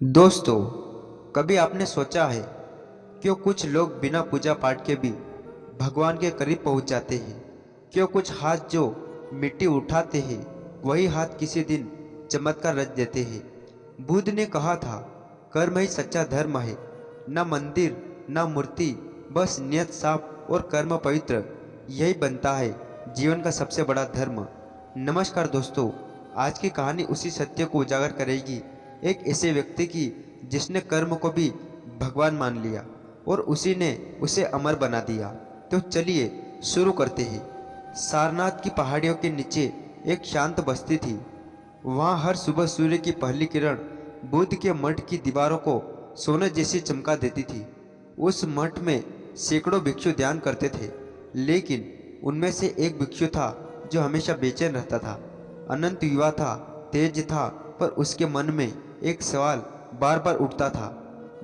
दोस्तों, कभी आपने सोचा है क्यों कुछ लोग बिना पूजा पाठ के भी भगवान के करीब पहुंच जाते हैं? क्यों कुछ हाथ जो मिट्टी उठाते हैं वही हाथ किसी दिन चमत्कार रच देते हैं? बुद्ध ने कहा था, कर्म ही सच्चा धर्म है। न मंदिर न मूर्ति, बस नियत साफ और कर्म पवित्र, यही बनता है जीवन का सबसे बड़ा धर्म। नमस्कार दोस्तों, आज की कहानी उसी सत्य को उजागर करेगी, एक ऐसे व्यक्ति की जिसने कर्म को भी भगवान मान लिया और उसी ने उसे अमर बना दिया। तो चलिए शुरू करते हैं। सारनाथ की पहाड़ियों के नीचे एक शांत बस्ती थी। वहाँ हर सुबह सूर्य की पहली किरण बुद्ध के मठ की दीवारों को सोने जैसी चमका देती थी। उस मठ में सैकड़ों भिक्षु ध्यान करते थे, लेकिन उनमें से एक भिक्षु था जो हमेशा बेचैन रहता था। अनंत युवा था, तेज था, पर उसके मन में एक सवाल बार बार उठता था,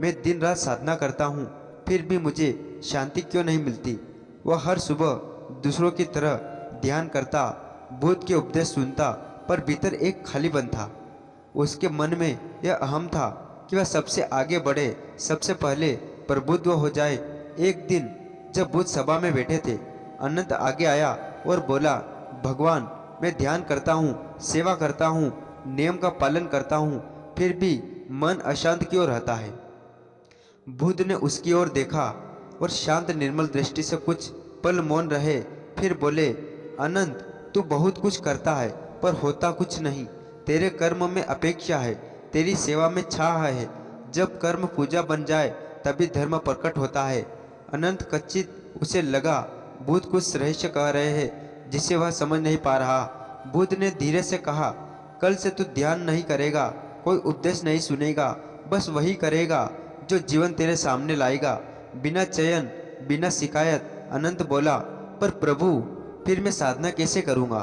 मैं दिन रात साधना करता हूँ, फिर भी मुझे शांति क्यों नहीं मिलती? वह हर सुबह दूसरों की तरह ध्यान करता, बुद्ध के उपदेश सुनता, पर भीतर एक खालीपन था। उसके मन में यह अहम था कि वह सबसे आगे बढ़े, सबसे पहले प्रबुद्ध हो जाए। एक दिन जब बुद्ध सभा में बैठे थे, अनंत आगे आया और बोला, भगवान, मैं ध्यान करता हूँ, सेवा करता हूँ, नियम का पालन करता हूँ, फिर भी मन अशांत क्यों रहता है? बुद्ध ने उसकी ओर देखा और शांत निर्मल दृष्टि से कुछ पल मौन रहे, फिर बोले, अनंत, तू बहुत कुछ करता है पर होता कुछ नहीं। तेरे कर्म में अपेक्षा है, तेरी सेवा में छाह है। जब कर्म पूजा बन जाए तभी धर्म प्रकट होता है। अनंत कच्चित उसे लगा बुद्ध कुछ रहस्य कह रहे हैं जिसे वह समझ नहीं पा रहा। बुद्ध ने धीरे से कहा, कल से तू ध्यान नहीं करेगा, कोई उपदेश नहीं सुनेगा, बस वही करेगा जो जीवन तेरे सामने लाएगा, बिना चयन, बिना शिकायत। अनंत बोला, पर प्रभु, फिर मैं साधना कैसे करूँगा?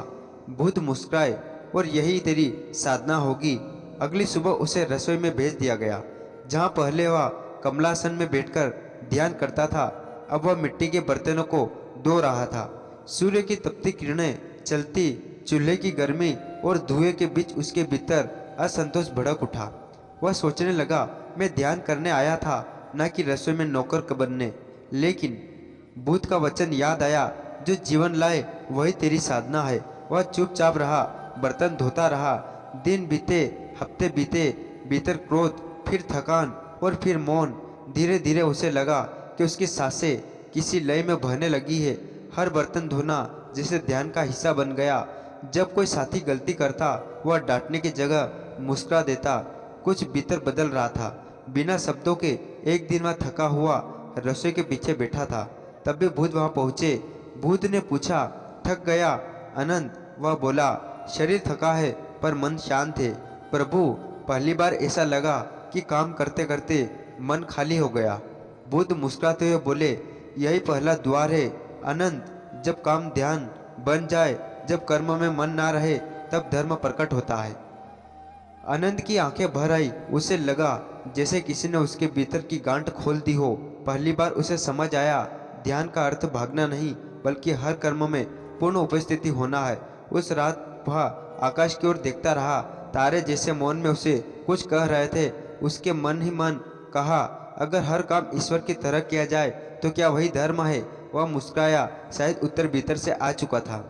बुद्ध मुस्कुराए, और यही तेरी साधना होगी। अगली सुबह उसे रसोई में भेज दिया गया। जहाँ पहले वह कमलासन में बैठकर ध्यान करता था, अब वह मिट्टी के बर्तनों को धो रहा था। सूर्य की तपती किरणें चलती, चूल्हे की गर्मी और धुएं के बीच उसके भीतर असंतोष भड़क उठा। वह सोचने लगा, मैं ध्यान करने आया था, न कि रसोई में नौकर बनने। लेकिन बुद्ध का वचन याद आया, जो जीवन लाए वही तेरी साधना है। वह चुपचाप रहा, बर्तन धोता रहा। दिन बीते, हफ्ते बीते, भीतर क्रोध, फिर थकान और फिर मौन। धीरे धीरे उसे लगा कि उसकी सांसें किसी लय में बहने लगी है। हर बर्तन धोना जैसे ध्यान का हिस्सा बन गया। जब कोई साथी गलती करता, वह डांटने की जगह मुस्कुरा देता। कुछ भीतर बदल रहा था, बिना शब्दों के। एक दिन वह थका हुआ रसोई के पीछे बैठा था, तभी बुद्ध वहां पहुंचे। बुद्ध ने पूछा, थक गया अनंत? वह बोला, शरीर थका है पर मन शांत है प्रभु। पहली बार ऐसा लगा कि काम करते करते मन खाली हो गया। बुद्ध मुस्कुराते हुए बोले, यही पहला द्वार है अनंत। जब काम ध्यान बन जाए, जब कर्म में मन ना रहे, तब धर्म प्रकट होता है। अनंत की आंखें भर आई। उसे लगा जैसे किसी ने उसके भीतर की गांठ खोल दी हो। पहली बार उसे समझ आया, ध्यान का अर्थ भागना नहीं, बल्कि हर कर्म में पूर्ण उपस्थिति होना है। उस रात वह आकाश की ओर देखता रहा। तारे जैसे मौन में उसे कुछ कह रहे थे। उसके मन ही मन कहा, अगर हर काम ईश्वर की तरह किया जाए तो क्या वही धर्म है? वह मुस्कुराया, शायद उत्तर भीतर से आ चुका था।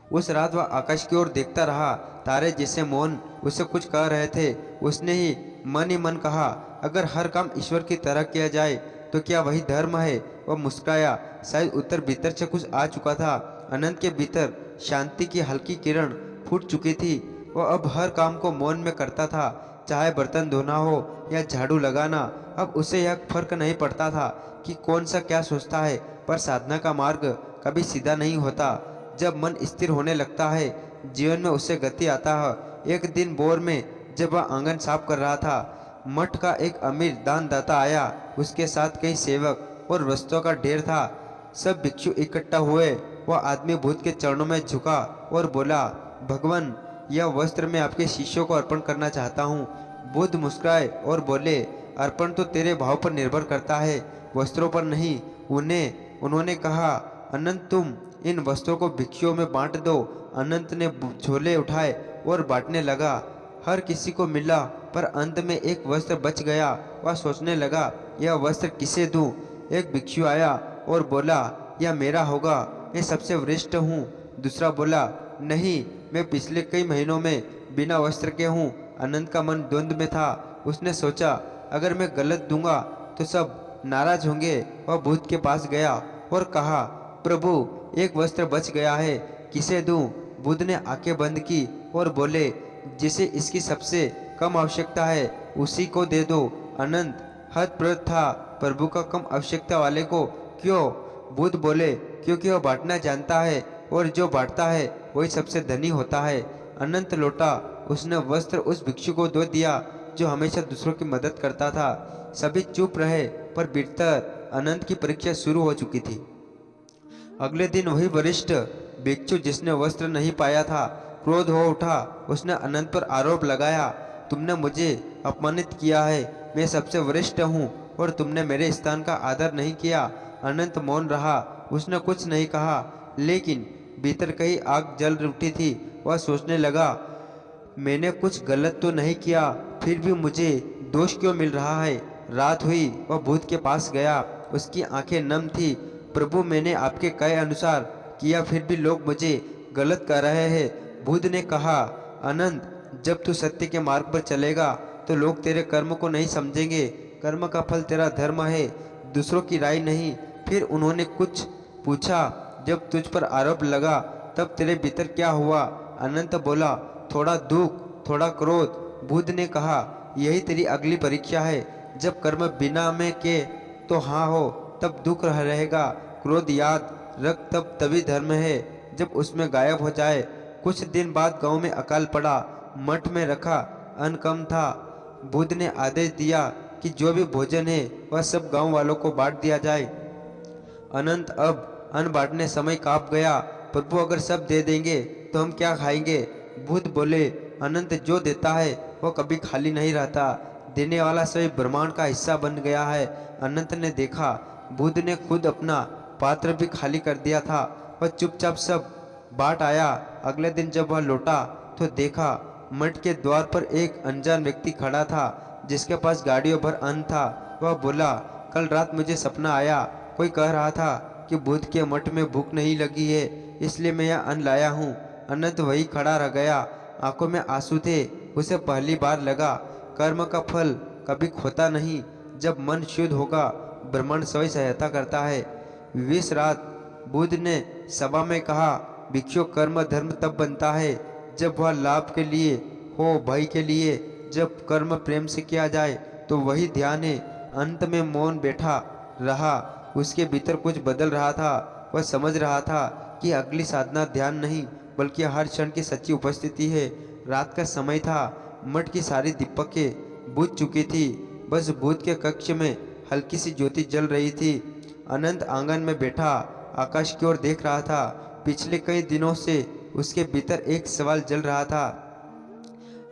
उस रात वह आकाश की ओर देखता रहा। तारे जैसे मौन उसे कुछ कह रहे थे। उसने ही मन कहा, अगर हर काम ईश्वर की तरह किया जाए तो क्या वही धर्म है? वह मुस्कुराया, शायद उत्तर भीतर से कुछ आ चुका था। अनंत के भीतर शांति की हल्की किरण फूट चुकी थी। वह अब हर काम को मौन में करता था, चाहे बर्तन धोना हो या झाड़ू लगाना। अब उसे यह फर्क नहीं पड़ता था कि कौन सा क्या सोचता है, पर साधना का मार्ग कभी सीधा नहीं होता। जब मन स्थिर होने लगता है, जीवन में उसे गति आता है। एक दिन भोर में जब वह आंगन साफ कर रहा था, मठ का एक अमीर दानदाता आया। उसके साथ कई सेवक और वस्तुओं का ढेर था। सब भिक्षु इकट्ठा हुए। वह आदमी बुद्ध के चरणों में झुका और बोला, भगवान, यह वस्त्र मैं आपके शिष्यों को अर्पण करना चाहता हूँ। बुद्ध मुस्कुराए और बोले, अर्पण तो तेरे भाव पर निर्भर करता है, वस्त्रों पर नहीं। उन्होंने कहा, अनंत, तुम इन वस्त्रों को भिक्षुओं में बांट दो। अनंत ने झोले उठाए और बांटने लगा। हर किसी को मिला पर अंत में एक वस्त्र बच गया। वह सोचने लगा, यह वस्त्र किसे दूं? एक भिक्षु आया और बोला, यह मेरा होगा, मैं सबसे वरिष्ठ हूँ। दूसरा बोला, नहीं, मैं पिछले कई महीनों में बिना वस्त्र के हूँ। अनंत का मन द्वंद्व में था। उसने सोचा, अगर मैं गलत दूंगा तो सब नाराज होंगे। वह भूत के पास गया और कहा, प्रभु, एक वस्त्र बच गया है, किसे दूं? बुद्ध ने आंखें बंद की और बोले, जिसे इसकी सबसे कम आवश्यकता है उसी को दे दो। अनंत हतप्रभ था, प्रभु का कम आवश्यकता वाले को क्यों? बुद्ध बोले, क्योंकि वह बांटना जानता है और जो बांटता है वही सबसे धनी होता है। अनंत लौटा। उसने वस्त्र उस भिक्षु को दे दिया जो हमेशा दूसरों की मदद करता था। सभी चुप रहे, पर भीतर अनंत की परीक्षा शुरू हो चुकी थी। अगले दिन वही वरिष्ठ भिक्षु जिसने वस्त्र नहीं पाया था क्रोध हो उठा। उसने अनंत पर आरोप लगाया, तुमने मुझे अपमानित किया है, मैं सबसे वरिष्ठ हूँ और तुमने मेरे स्थान का आदर नहीं किया। अनंत मौन रहा, उसने कुछ नहीं कहा, लेकिन भीतर कहीं आग जल उठी थी। वह सोचने लगा, मैंने कुछ गलत तो नहीं किया, फिर भी मुझे दोष क्यों मिल रहा है? रात हुई, वह भूत के पास गया। उसकी आंखें नम थी। प्रभु, मैंने आपके कहे अनुसार किया, फिर भी लोग मुझे गलत कह रहे हैं। बुद्ध ने कहा, अनंत, जब तू सत्य के मार्ग पर चलेगा तो लोग तेरे कर्म को नहीं समझेंगे। कर्म का फल तेरा धर्म है, दूसरों की राय नहीं। फिर उन्होंने कुछ पूछा, जब तुझ पर आरोप लगा तब तेरे भीतर क्या हुआ? अनंत बोला, थोड़ा दुख, थोड़ा क्रोध। बुद्ध ने कहा, यही तेरी अगली परीक्षा है। जब कर्म बिना में के तो हाँ हो, तब दुख रहेगा। क्रोध याद रख, तब तभी धर्म है जब उसमें गायब हो जाए। कुछ दिन बाद गांव में अकाल पड़ा। मठ में रखा अन्न कम था। बुद्ध ने आदेश दिया कि जो भी भोजन है वह सब गांव वालों को बांट दिया जाए। अनंत अब अन्न बांटने समय कांप गया। प्रभु, अगर सब दे देंगे तो हम क्या खाएंगे? बुद्ध बोले, अनंत, जो देता है वह कभी खाली नहीं रहता। देने वाला सभी ब्रह्मांड का हिस्सा बन गया है। अनंत ने देखा, बुद्ध ने खुद अपना पात्र भी खाली कर दिया था। वह चुपचाप सब बांट आया। अगले दिन जब वह लौटा तो देखा मठ के द्वार पर एक अनजान व्यक्ति खड़ा था जिसके पास गाड़ियों भर अन्न था। वह बोला, कल रात मुझे सपना आया। कोई कह रहा था कि बुद्ध के मठ में भूख नहीं लगी है, इसलिए मैं यह अन्न लाया हूँ। अनंत वही खड़ा रह गया, आंखों में आंसू थे। उसे पहली बार लगा, कर्म का फल कभी खोता नहीं। जब मन शुद्ध होगा, ब्रह्मांड स्वयं सहायता करता है। 20 रात बुद्ध ने सभा में कहा, भिक्षु, कर्म धर्म तब बनता है जब वह लाभ के लिए हो, भय के लिए। जब कर्म प्रेम से किया जाए तो वही ध्यान है। अंत में मौन बैठा रहा। उसके भीतर कुछ बदल रहा था। वह समझ रहा था कि अगली साधना ध्यान नहीं बल्कि हर क्षण की सच्ची उपस्थिति है। रात का समय था। मठ की सारी दीपकें बुझ चुकी थी। बस बुद्ध के कक्ष में हल्की सी ज्योति जल रही थी। अनंत आंगन में बैठा आकाश की ओर देख रहा था। पिछले कई दिनों से उसके भीतर एक सवाल जल रहा था,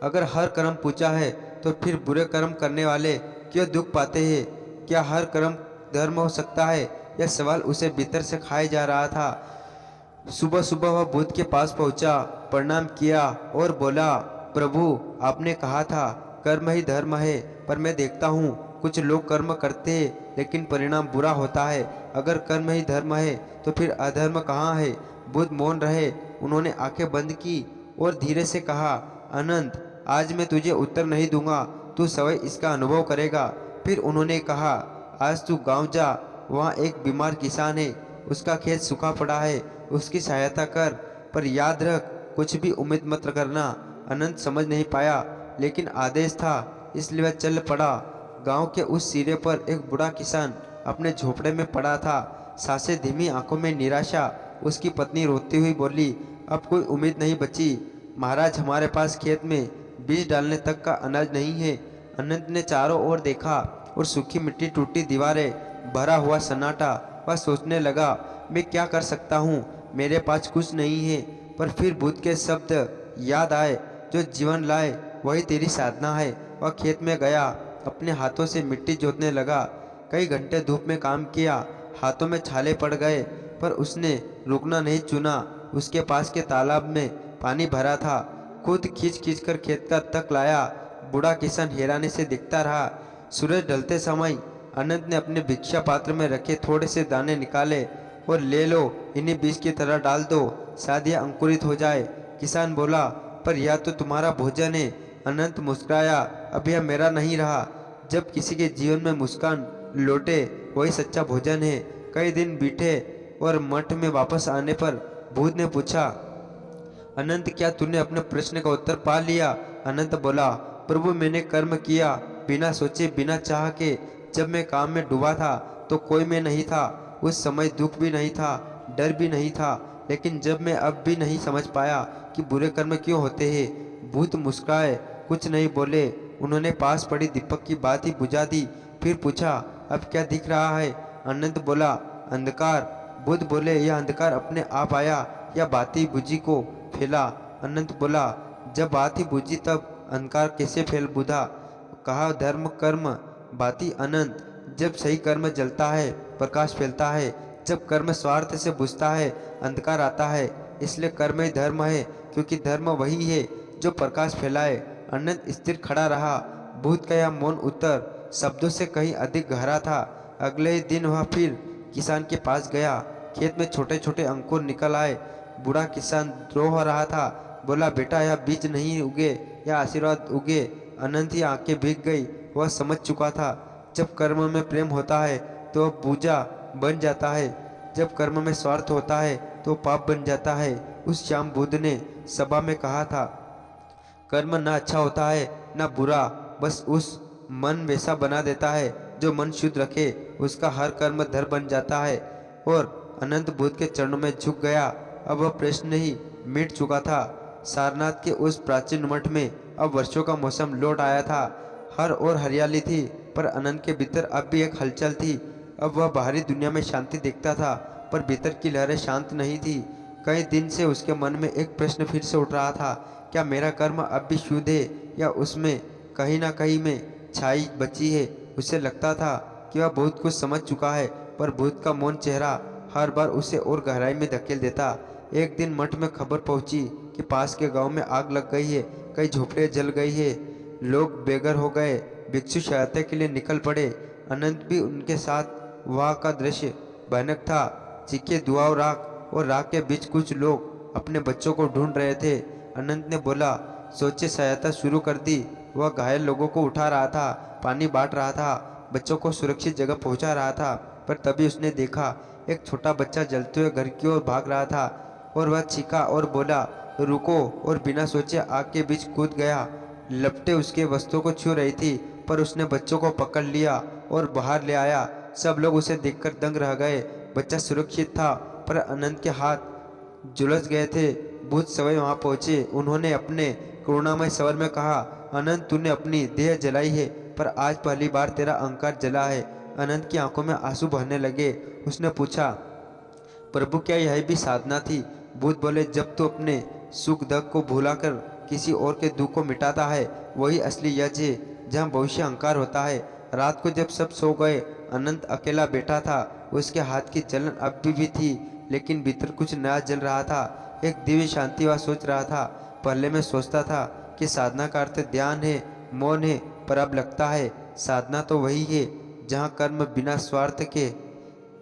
अगर हर कर्म पूजा है तो फिर बुरे कर्म करने वाले क्यों दुख पाते हैं? क्या हर कर्म धर्म हो सकता है? यह सवाल उसे भीतर से खाए जा रहा था। सुबह सुबह वह बुद्ध के पास पहुंचा, प्रणाम किया और बोला, प्रभु, आपने कहा था कर्म ही धर्म है, पर मैं देखता हूँ कुछ लोग कर्म करते हैं लेकिन परिणाम बुरा होता है। अगर कर्म ही धर्म है तो फिर अधर्म कहाँ है? बुद्ध मौन रहे। उन्होंने आंखें बंद की और धीरे से कहा, अनंत, आज मैं तुझे उत्तर नहीं दूंगा, तू स्वयं इसका अनुभव करेगा। फिर उन्होंने कहा, आज तू गांव जा, वहाँ एक बीमार किसान है, उसका खेत सूखा पड़ा है, उसकी सहायता कर, पर याद रख, कुछ भी उम्मीद मत करना। अनंत समझ नहीं पाया, लेकिन आदेश था इसलिए वह चल पड़ा। गांव के उस सिरे पर एक बूढ़ा किसान अपने झोपड़े में पड़ा था, सांसें धीमी, आंखों में निराशा। उसकी पत्नी रोती हुई बोली, अब कोई उम्मीद नहीं बची महाराज, हमारे पास खेत में बीज डालने तक का अनाज नहीं है। अनंत ने चारों ओर देखा और सूखी मिट्टी, टूटी दीवारें, भरा हुआ सन्नाटा। वह सोचने लगा, मैं क्या कर सकता हूँ, मेरे पास कुछ नहीं है। पर फिर बुद्ध के शब्द याद आए, जो जीवन लाए वही तेरी साधना है। वह खेत में गया, अपने हाथों से मिट्टी जोतने लगा। कई घंटे धूप में काम किया, हाथों में छाले पड़ गए, पर उसने रुकना नहीं चुना। उसके पास के तालाब में पानी भरा था। खुद खींच खींच कर खेत का तक लाया। बूढ़ा किसान हैरानी से देखता रहा। सूरज ढलते समय अनंत ने अपने भिक्षा पात्र में रखे थोड़े से दाने निकाले और ले लो, इन्हीं बीज की तरह डाल दो, शायद यह अंकुरित हो जाए। किसान बोला, पर यह तो तुम्हारा भोजन है। अनंत मुस्कुराया, अब यह मेरा नहीं रहा। जब किसी के जीवन में मुस्कान लौटे वही सच्चा भोजन है। कई दिन बीते और मठ में वापस आने पर भूत ने पूछा, अनंत क्या तूने अपने प्रश्न का उत्तर पा लिया? अनंत बोला, प्रभु मैंने कर्म किया बिना सोचे बिना चाह के। जब मैं काम में डूबा था तो कोई मैं नहीं था। उस समय दुख भी नहीं था, डर भी नहीं था। लेकिन जब मैं अब भी नहीं समझ पाया कि बुरे कर्म क्यों होते हैं। भूत मुस्कुराए, कुछ नहीं बोले। उन्होंने पास पड़ी दीपक की बात ही बुझा दी। फिर पूछा, अब क्या दिख रहा है? अनंत बोला, अंधकार। बुद्ध बोले, यह अंधकार अपने आप आया या बात ही बुझी को फैला? अनंत बोला, जब बात ही बुझी तब अंधकार कैसे फैल बुझा? कहा, धर्म कर्म बाती अनंत। जब सही कर्म जलता है प्रकाश फैलता है। जब कर्म स्वार्थ से बुझता है अंधकार आता है। इसलिए कर्म ही धर्म है, क्योंकि धर्म वही है जो प्रकाश फैलाए। अनंत स्थिर खड़ा रहा। भूत का यह मौन उत्तर शब्दों से कहीं अधिक गहरा था। अगले ही दिन वह फिर किसान के पास गया। खेत में छोटे छोटे अंकुर निकल आए। बूढ़ा किसान रो रहा था। बोला, बेटा यह बीज नहीं उगे, यह आशीर्वाद उगे। अनंत की आंखें भीग गई। वह समझ चुका था, जब कर्म में प्रेम होता है तो वह पूजा बन जाता है, जब कर्म में स्वार्थ होता है तो पाप बन जाता है। उस शाम बुद्ध ने सभा में कहा था, कर्म न अच्छा होता है न बुरा, बस उस मन वैसा बना देता है जो मन शुद्ध रखे, उसका हर कर्म धर्म बन जाता है। और अनंत बुद्ध के चरणों में झुक गया। अब वह प्रश्न ही मिट चुका था। सारनाथ के उस प्राचीन मठ में अब वर्षों का मौसम लौट आया था। हर ओर हरियाली थी, पर अनंत के भीतर अब भी एक हलचल थी। अब वह बाहरी दुनिया में शांति देखता था, पर भीतर की लहरें शांत नहीं थी। कई दिन से उसके मन में एक प्रश्न फिर से उठ रहा था, क्या मेरा कर्म अब भी शुद्ध है या उसमें कहीं ना कहीं में छाई बची है? उसे लगता था कि वह बहुत कुछ समझ चुका है, पर भूत का मौन चेहरा हर बार उसे और गहराई में धकेल देता। एक दिन मठ में खबर पहुंची कि पास के गांव में आग लग गई है, कई झोपड़ियां जल गई है, लोग बेघर हो गए। भिक्षु सहायता के लिए निकल पड़े। अनंत भी उनके साथ। वहाँ का दृश्य भयानक था। चीखे, धुआं और राख के बीच कुछ लोग अपने बच्चों को ढूंढ रहे थे। अनंत ने बोला, सोचे सहायता शुरू कर दी। वह घायल लोगों को उठा रहा था, पानी बांट रहा था, बच्चों को सुरक्षित जगह पहुंचा रहा था। पर तभी उसने देखा एक छोटा बच्चा जलते हुए घर की ओर भाग रहा था, और वह चीखा और बोला, रुको, और बिना सोचे आग के बीच कूद गया। लपटें उसके वस्त्रों को छू रही थी, पर उसने बच्चों को पकड़ लिया और बाहर ले आया। सब लोग उसे देखकर दंग रह गए। बच्चा सुरक्षित था, पर अनंत के हाथ झुलस गए थे। भूत सवै वहां पहुंचे। उन्होंने अपने करुणामय स्वर में कहा, अनंत तूने अपनी देह जलाई है, पर आज पहली बार तेरा अहंकार जला है। अनंत की आंखों में आंसू बहने लगे। उसने पूछा, प्रभु क्या यह भी साधना थी? भूत बोले, जब तू अपने सुख दुख को भुलाकर किसी और के दुख को मिटाता है, वही असली यज्ञ है जहाँ भविष्य अहंकार होता है। रात को जब सब सो गए, अनंत अकेला बैठा था। उसके हाथ की जलन अब भी थी, लेकिन भीतर कुछ नया जल रहा था। एक दिव्य शांति वह सोच रहा था। पहले मैं सोचता था कि साधना का अर्थ ध्यान है, मौन है, पर अब लगता है साधना तो वही है जहाँ कर्म बिना स्वार्थ के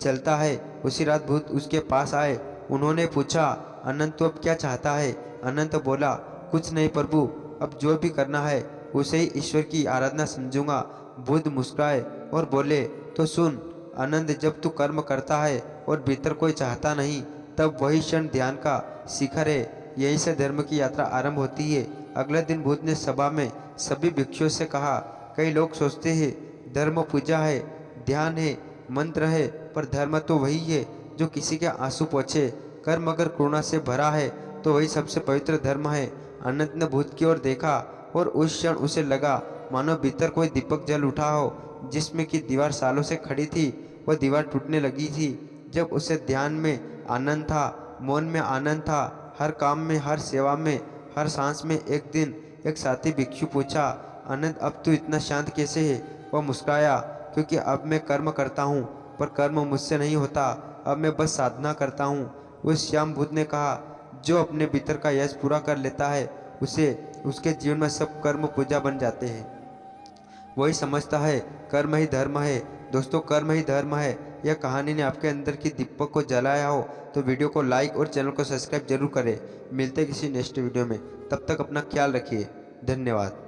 चलता है। उसी रात भूत उसके पास आए। उन्होंने पूछा, अनंत तो अब क्या चाहता है? अनंत बोला, कुछ नहीं प्रभु, अब जो भी करना है उसे ही ईश्वर की आराधना समझूंगा। बुद्ध मुस्कुराए और बोले, तो सुन अनंत, जब तू कर्म करता है और भीतर कोई चाहता नहीं, तब वही क्षण ध्यान का शिखर है। यहीं से धर्म की यात्रा आरंभ होती है। अगले दिन भूत ने सभा में सभी भिक्षुओं से कहा, कई लोग सोचते हैं धर्म पूजा है, ध्यान है, मंत्र है, पर धर्म तो वही है जो किसी के आंसू पोंछे। कर्म अगर करुणा से भरा है तो वही सबसे पवित्र धर्म है। अनंत ने भूत की ओर देखा और उस क्षण उसे लगा मानो भीतर कोई दीपक जल उठा हो। जिसमें की दीवार सालों से खड़ी थी, वह दीवार टूटने लगी थी। जब उसे ध्यान में आनंद था, मौन में आनंद था, हर काम में, हर सेवा में, हर सांस में। एक दिन एक साथी भिक्षु पूछा, अनंत अब तू इतना शांत कैसे है? वह मुस्कुराया, क्योंकि अब मैं कर्म करता हूँ, पर कर्म मुझसे नहीं होता, अब मैं बस साधना करता हूँ। उस श्याम भूत ने कहा, जो अपने भीतर का यश पूरा कर लेता है उसे उसके जीवन में सब कर्म पूजा बन जाते हैं। वही समझता है कर्म ही धर्म है। दोस्तों, कर्म ही धर्म है। यह कहानी ने आपके अंदर की दीपक को जलाया हो तो वीडियो को लाइक और चैनल को सब्सक्राइब जरूर करें। मिलते हैं किसी नेक्स्ट वीडियो में, तब तक अपना ख्याल रखिए। धन्यवाद।